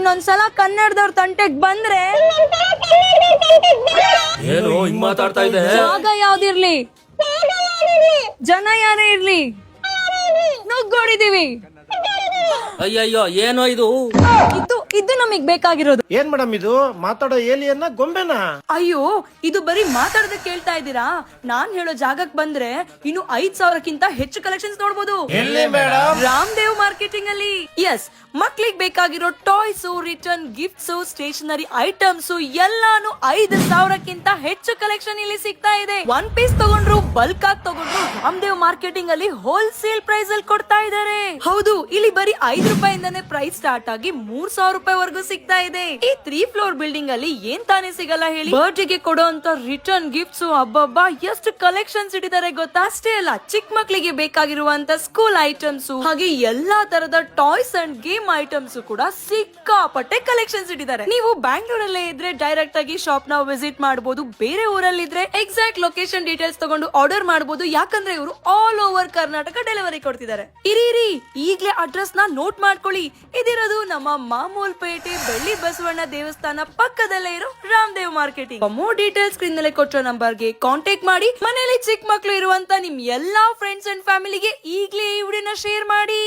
ಇನ್ನೊಂದ್ಸಲ ಕನ್ನಡದವ್ರ ತಂಟೆಗ್ ಬಂದ್ರೆ ಏನು ಹಿಂಗ್ ಮಾತಾಡ್ತಾ ಇದೆ? ಜಾಗ ಯಾವ್ದಿರ್ಲಿ, ಜನ ಯಾರೇ ಇರ್ಲಿ, ನುಗ್ಗೋಡಿದೀವಿ. ಅಯ್ಯಯ್ಯೋ ಏನೋ ಇದು? ಇದು ನಮಗ್ ಬೇಕಾಗಿರೋದು. ಏನ್ ಮೇಡಮ್ ಇದು? ಮಾತಾಡೋ ಏಲಿಯನ್ನ ಗೊಂಬೆನಾ? ಅಯ್ಯೋ, ಇದು ಬರೀ ಮಾತಾಡೋದ ಕೇಳ್ತಾ ಇದ್ದೀರಾ? ನಾನ್ ಹೇಳೋ ಜಾಗಕ್ ಬಂದ್ರೆ ಇನ್ನು 5,000ಕ್ಕಿಂತ ಹೆಚ್ಚು ಕಲೆಕ್ಷನ್ಸ್ ನೋಡ್ಬೋದು. ಎಲ್ಲಿ ಮೇಡಮ್? ರಾಮದೇವ್ ಮಾರ್ಕೆಟಿಂಗ್ ಅಲ್ಲಿ. ಎಸ್, ಮಕ್ಳಿಗೆ ಬೇಕಾಗಿರೋ toys, return gifts, stationery items ಎಲ್ಲಾನು 5,000ಕ್ಕಿಂತ ಹೆಚ್ಚು ಕಲೆಕ್ಷನ್ ಇಲ್ಲಿ ಸಿಗ್ತಾ ಇದೆ. ಒನ್ ಪೀಸ್ ತಗೊಂಡ್ರು, ಬಲ್ಕ್ ಆಗಿ ತಗೊಂಡ್ರು ರಾಮದೇವ್ ಮಾರ್ಕೆಟಿಂಗ್ ಅಲ್ಲಿ ಹೋಲ್ಸೇಲ್ ಪ್ರೈಸ್ ಅಲ್ಲಿ ಕೊಡ್ತಾ ಇದಾರೆ. ಹೌದು, ಇಲ್ಲಿ ಬರೀ 5 ರೂಪಾಯಿಂದಾನೇ ಪ್ರೈಸ್ ಸ್ಟಾರ್ಟ್ ಆಗಿ 3,000 ರೂಪಾಯಿವರೆಗೂ ಸಿಗ್ತಾ ಇದೆ. ಈ 3 ಫ್ಲೋರ್ ಬಿಲ್ಡಿಂಗ್ ಅಲ್ಲಿ ಏನ್ ತಾನೇ ಸಿಗಲ್ಲ ಹೇಳಿ? ಬರ್ತ್ಡೇಗೆ ಕೊಡುವಂತ ರಿಟರ್ನ್ ಗಿಫ್ಟ್ಸ್ ಅಬ್ಬಬ್ಬಾ ಎಷ್ಟು ಕಲೆಕ್ಷನ್ಸ್ ಇಟ್ಟಿದ್ದಾರೆ ಗೊತ್ತಾ? ಅಷ್ಟೇ ಅಲ್ಲ, ಚಿಕ್ಕ ಮಕ್ಕಳಿಗೆ ಬೇಕಾಗಿರುವಂತ ಸ್ಕೂಲ್ ಐಟಮ್ಸ್ ಹಾಗೆ ಎಲ್ಲಾ ತರದ ಟಾಯ್ಸ್ ಅಂಡ್ ಗೇಮ್ ಐಟಮ್ಸ್ ಕೂಡ ಸಿಕ್ಕಾಪಟ್ಟೆ ಕಲೆಕ್ಷನ್ಸ್ ಇಟ್ಟಿದ್ದಾರೆ. ನೀವು ಬ್ಯಾಂಗ್ಳೂರಲ್ಲೇ ಇದ್ರೆ ಡೈರೆಕ್ಟ್ ಆಗಿ ಶಾಪ್ ನ ವಿಸಿಟ್ ಮಾಡಬಹುದು. ಬೇರೆ ಊರಲ್ಲಿ ಇದ್ರೆ ಎಕ್ಸಾಕ್ಟ್ ಲೊಕೇಶನ್ ಡೀಟೇಲ್ಸ್ ತಗೊಂಡು ಆರ್ಡರ್ ಮಾಡಬಹುದು. ಯಾಕಂದ್ರೆ ಇವರು ಆಲ್ ಓವರ್ ಕರ್ನಾಟಕ ಡೆಲಿವರಿ ಕೊಡ್ತಿದ್ದಾರೆ. ಇರಿ, ಈಗ್ಲೇ ಅಡ್ರೆಸ್ ನ ನೋಟ್ ಮಾಡ್ಕೊಳ್ಳಿ. ಇದಿರೋದು ನಮ್ಮ ಮಾಮೂಲ್ ಪೇಟೆ ಬೆಳ್ಳಿ ಬಸವಣ್ಣ ದೇವಸ್ಥಾನ ಪಕ್ಕದಲ್ಲೇ ಇರೋ Ramdev marketing. More details screen ನಲ್ಲಿ ಕೊಟ್ಟಿರೋ ನಂಬರ್ಗೆ ಕಾಂಟ್ಯಾಕ್ಟ್ ಮಾಡಿ. ಮನೆಯಲ್ಲಿ ಚಿಕ್ಕ ಮಕ್ಕಳು ಇರುವಂತ ನಿಮ್ ಎಲ್ಲಾ ಫ್ರೆಂಡ್ಸ್ ಅಂಡ್ ಫ್ಯಾಮಿಲಿಗೆ ಈಗ್ಲೇ ಈ ವಿಡಿಯೋನ ಶೇರ್ ಮಾಡಿ.